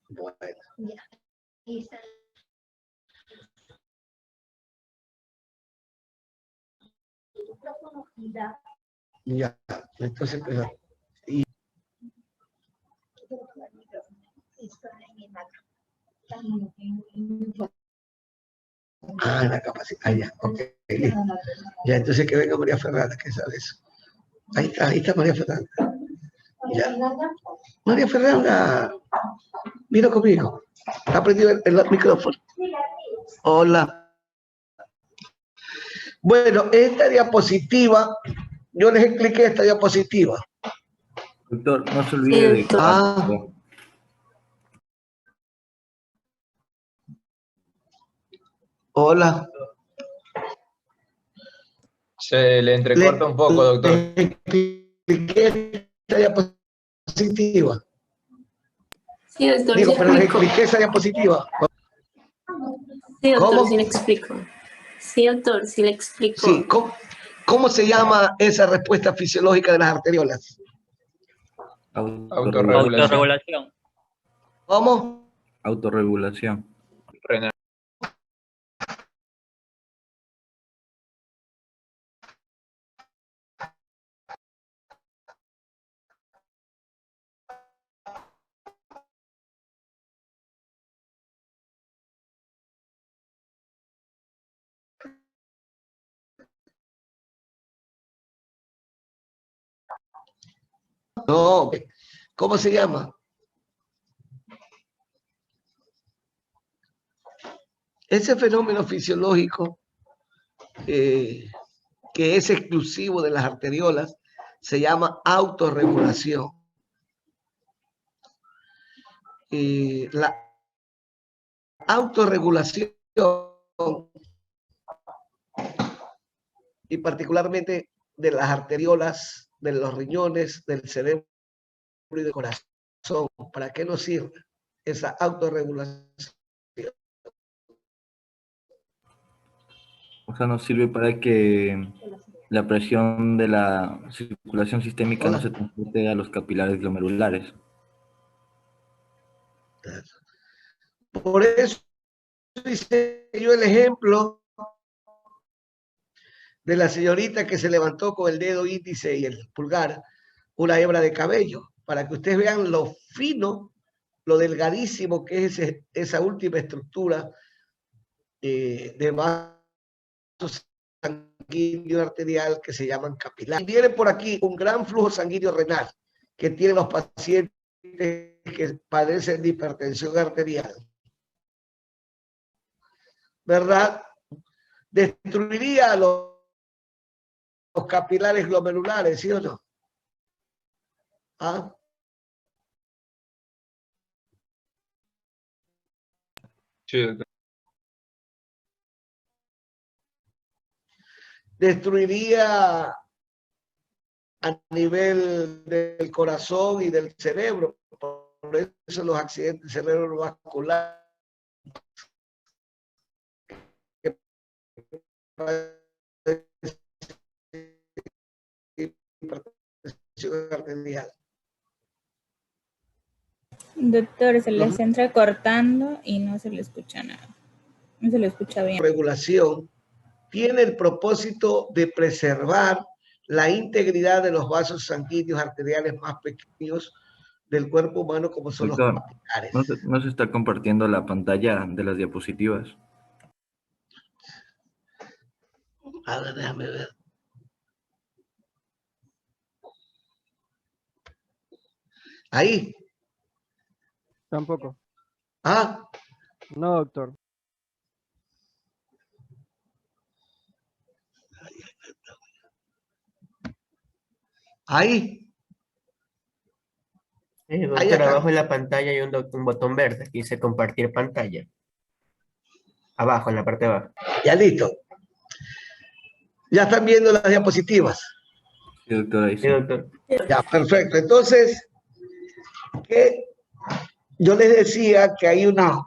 Bueno. Ya. Ahí está. Ya, entonces, y... la capacidad, ya, ok. Ya, entonces que venga María Fernanda, que sabe eso. Ahí está María Fernanda. Ya. María Fernanda, vino conmigo. Ha prendido el micrófono. Hola. Bueno, esta diapositiva, yo les expliqué esta diapositiva. Doctor, no se olvide de... Hola. Se le entrecorta un poco, doctor. Les expliqué esta diapositiva. Sí, doctor, Digo, sí pero les explico. expliqué esa diapositiva. Sí, doctor, ¿Cómo? sí le explico. Sí, doctor, sí le explico. Sí, ¿cómo se llama esa respuesta fisiológica de las arteriolas? Autorregulación. ¿Cómo? Autorregulación. Renal. No, ¿cómo se llama? Ese fenómeno fisiológico que es exclusivo de las arteriolas se llama autorregulación. La autorregulación y particularmente de las arteriolas, de los riñones, del cerebro y del corazón. ¿Para qué nos sirve esa autorregulación? O sea, nos sirve para que la presión de la circulación sistémica no se transporte a los capilares glomerulares. Por eso hice yo el ejemplo de la señorita que se levantó con el dedo índice y el pulgar una hebra de cabello, para que ustedes vean lo fino, lo delgadísimo que es esa última estructura de vaso sanguíneo arterial que se llaman capilares. Viene por aquí un gran flujo sanguíneo renal que tienen los pacientes que padecen de hipertensión arterial, ¿verdad? Destruiría los capilares glomerulares, ¿sí o no? ¿Ah? Sí, doctor. Destruiría a nivel del corazón y del cerebro. Por eso los accidentes cerebrovasculares hipertensión arterial. Doctor, se les entra cortando y no se le escucha nada. No se le escucha bien. Regulación tiene el propósito de preservar la integridad de los vasos sanguíneos arteriales más pequeños del cuerpo humano, como son Doctor, los capilares. no se está compartiendo la pantalla de las diapositivas. A ver, déjame ver. Ahí. Tampoco. Ah. No, doctor. Ahí. Doctor, abajo en la pantalla hay un botón verde que dice compartir pantalla. Abajo, en la parte de abajo. Ya listo. Ya están viendo las diapositivas. Sí, doctor, ahí sí. Sí, doctor. Ya, perfecto. Entonces, yo les decía que hay una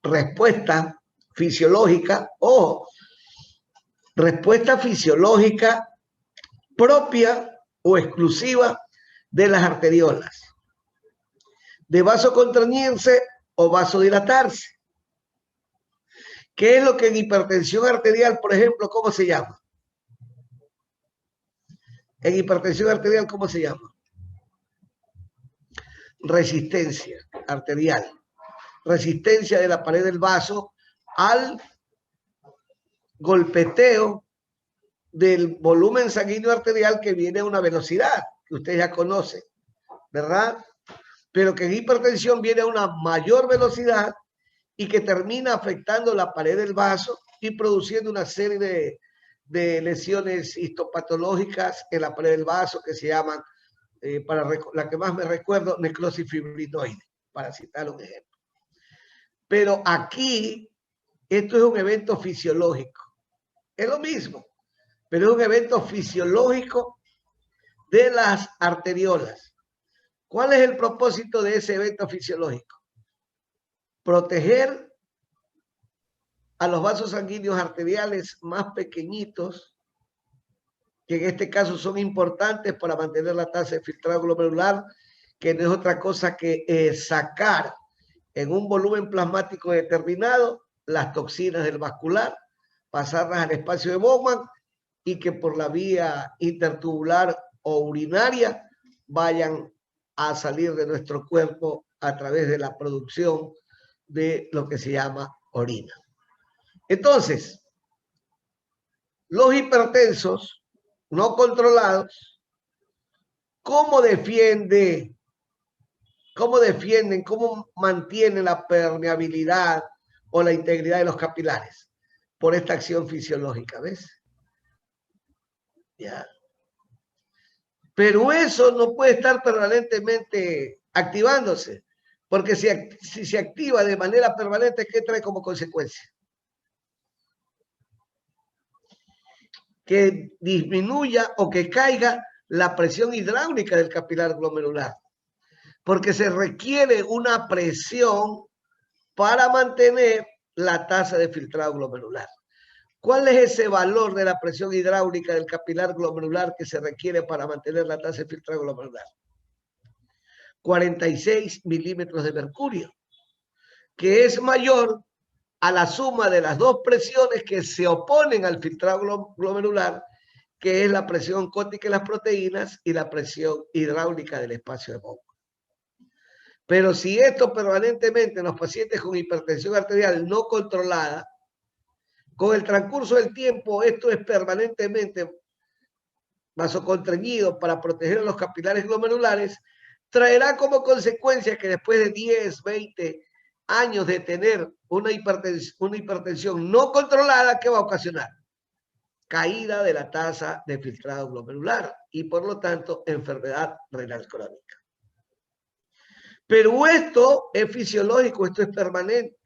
respuesta fisiológica, o respuesta fisiológica propia o exclusiva de las arteriolas. de vasocontrañirse o vasodilatarse. ¿Qué es lo que en hipertensión arterial, por ejemplo, cómo se llama? En hipertensión arterial, ¿cómo se llama? Resistencia arterial. Resistencia de la pared del vaso al golpeteo del volumen sanguíneo arterial que viene a una velocidad que usted ya conoce, ¿verdad? Pero que en hipertensión viene a una mayor velocidad y que termina afectando la pared del vaso y produciendo una serie de lesiones histopatológicas en la pared del vaso que se llaman, para la que más me recuerdo, necrosis fibrinoide, para citar un ejemplo. Pero aquí, esto es un evento fisiológico. Es lo mismo, pero es un evento fisiológico de las arteriolas. ¿Cuál es el propósito de ese evento fisiológico? Proteger a los vasos sanguíneos arteriales más pequeñitos, que en este caso son importantes para mantener la tasa de filtrado glomerular, que no es otra cosa que sacar en un volumen plasmático determinado las toxinas del vascular, pasarlas al espacio de Bowman y que por la vía intertubular o urinaria vayan a salir de nuestro cuerpo a través de la producción de lo que se llama orina. Entonces, los hipertensos no controlados, ¿cómo defienden, cómo mantienen la permeabilidad o la integridad de los capilares? Por esta acción fisiológica, ¿ves? Ya. Pero eso no puede estar permanentemente activándose, porque si se activa de manera permanente, ¿qué trae como consecuencia? Que disminuya o que caiga la presión hidráulica del capilar glomerular, porque se requiere una presión para mantener la tasa de filtrado glomerular. ¿Cuál es ese valor de la presión hidráulica del capilar glomerular que se requiere para mantener la tasa de filtrado glomerular? 46 milímetros de mercurio, que es mayor a la suma de las dos presiones que se oponen al filtrado glomerular, que es la presión oncótica de las proteínas y la presión hidráulica del espacio de Bowman. Pero si esto permanentemente en los pacientes con hipertensión arterial no controlada, con el transcurso del tiempo, esto es permanentemente vasoconstreñido para proteger a los capilares glomerulares, traerá como consecuencia que después de 10, 20 años de tener una hipertensión no controlada, ¿qué va a ocasionar? Caída de la tasa de filtrado glomerular y por lo tanto enfermedad renal crónica. Pero esto es fisiológico, esto es permanente.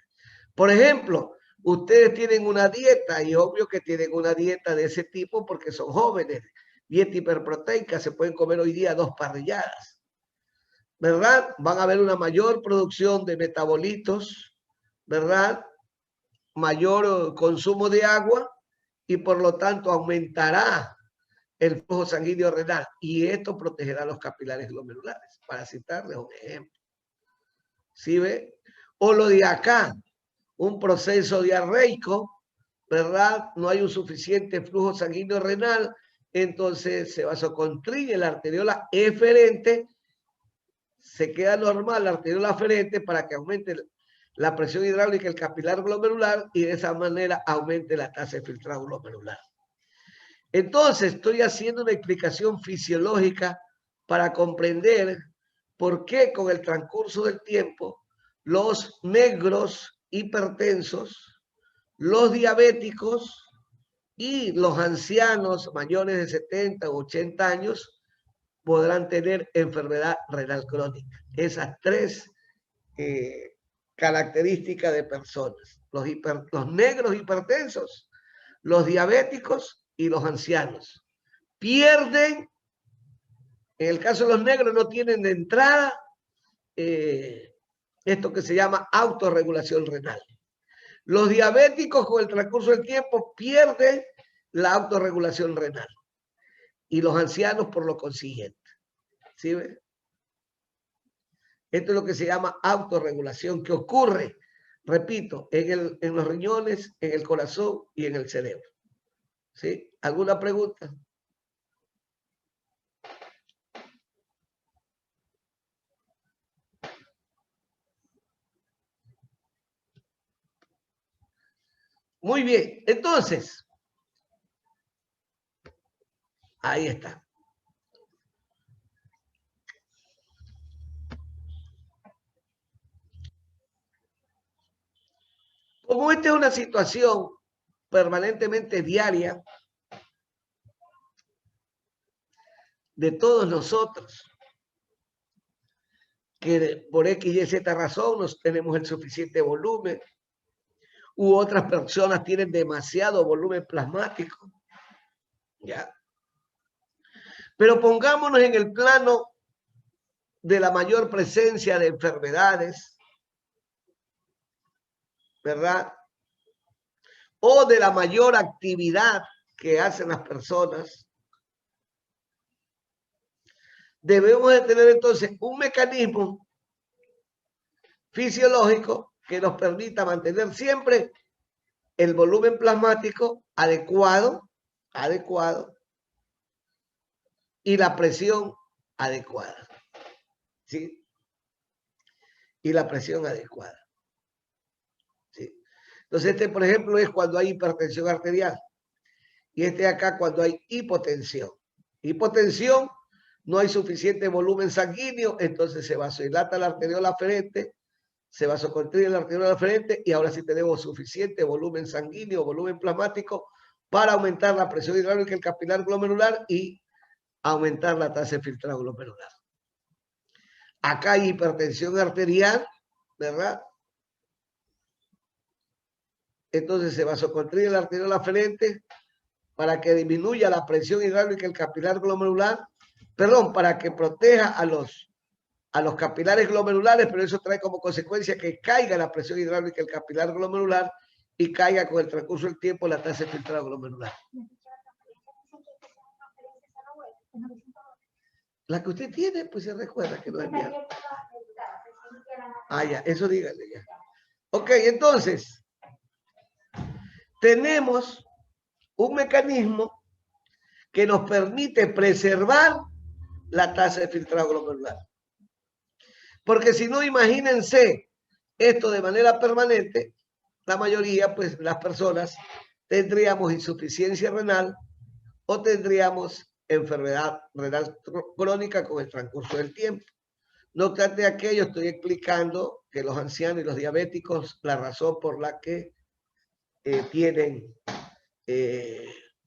Por ejemplo, ustedes tienen una dieta y obvio que tienen una dieta de ese tipo porque son jóvenes. Dieta hiperproteica, se pueden comer hoy día 2 parrilladas. ¿Verdad? Van a haber una mayor producción de metabolitos, ¿verdad? Mayor consumo de agua y por lo tanto aumentará el flujo sanguíneo renal y esto protegerá los capilares glomerulares, para citarles un ejemplo. ¿Sí ve? O lo de acá, un proceso diarreico, ¿verdad? No hay un suficiente flujo sanguíneo renal, entonces se vasoconstriñe la arteriola eferente, se queda normal la arteriola aferente para que aumente la presión hidráulica del capilar glomerular y de esa manera aumente la tasa de filtrado glomerular. Entonces, estoy haciendo una explicación fisiológica para comprender por qué con el transcurso del tiempo los negros hipertensos, los diabéticos y los ancianos mayores de 70 u 80 años podrán tener enfermedad renal crónica. Esas 3 características de personas. Los negros hipertensos, los diabéticos y los ancianos. Pierden, en el caso de los negros no tienen de entrada esto que se llama autorregulación renal. Los diabéticos con el transcurso del tiempo pierden la autorregulación renal. Y los ancianos por lo consiguiente. ¿Sí ve? Esto es lo que se llama autorregulación, que ocurre, repito, en los riñones, en el corazón y en el cerebro. ¿Sí? ¿Alguna pregunta? Muy bien, entonces, ahí está. Como esta es una situación permanentemente diaria de todos nosotros, que por X y Z razón no tenemos el suficiente volumen, u otras personas tienen demasiado volumen plasmático, ¿ya? Pero pongámonos en el plano de la mayor presencia de enfermedades, ¿verdad? O de la mayor actividad que hacen las personas. Debemos de tener entonces un mecanismo fisiológico que nos permita mantener siempre el volumen plasmático adecuado y la presión adecuada. ¿Sí? Y la presión adecuada. ¿Sí? Entonces, este, por ejemplo, es cuando hay hipertensión arterial. Y este acá cuando hay hipotensión. Hipotensión, no hay suficiente volumen sanguíneo, entonces se vasodilata la arteriola aferente, se vasoconstriye la arteriola aferente y ahora sí tenemos suficiente volumen sanguíneo, volumen plasmático para aumentar la presión hidráulica del capilar glomerular y aumentar la tasa de filtrado glomerular. Acá hay hipertensión arterial, ¿verdad? Entonces se vasoconstriye la arteriola aferente para que disminuya la presión hidráulica del capilar glomerular, perdón, para que proteja a los capilares glomerulares, pero eso trae como consecuencia que caiga la presión hidráulica del capilar glomerular y caiga con el transcurso del tiempo la tasa de filtrado glomerular. La que usted tiene, pues se recuerda que no es bien. Ah, ya, eso dígale ya. Ok, entonces, tenemos un mecanismo que nos permite preservar la tasa de filtrado glomerular. Porque si no, imagínense esto de manera permanente, la mayoría, pues las personas, tendríamos insuficiencia renal o tendríamos enfermedad renal crónica con el transcurso del tiempo. No obstante aquello, estoy explicando que los ancianos y los diabéticos, la razón por la que tienen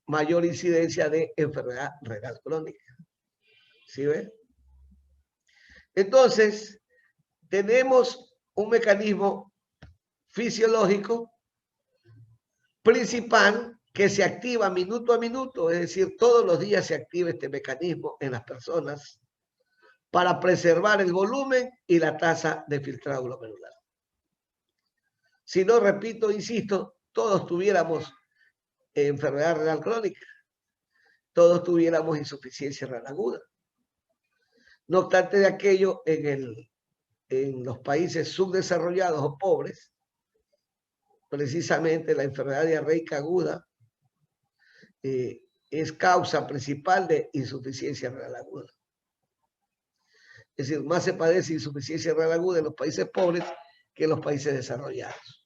mayor incidencia de enfermedad renal crónica. ¿Sí ven? Entonces, tenemos un mecanismo fisiológico principal que se activa minuto a minuto, es decir, todos los días se activa este mecanismo en las personas para preservar el volumen y la tasa de filtrado glomerular. Si no, repito, insisto, todos tuviéramos enfermedad renal crónica, todos tuviéramos insuficiencia renal aguda. No obstante de aquello, en los países subdesarrollados o pobres, precisamente la enfermedad diarreica aguda es causa principal de insuficiencia renal aguda. Es decir, más se padece insuficiencia renal aguda en los países pobres que en los países desarrollados.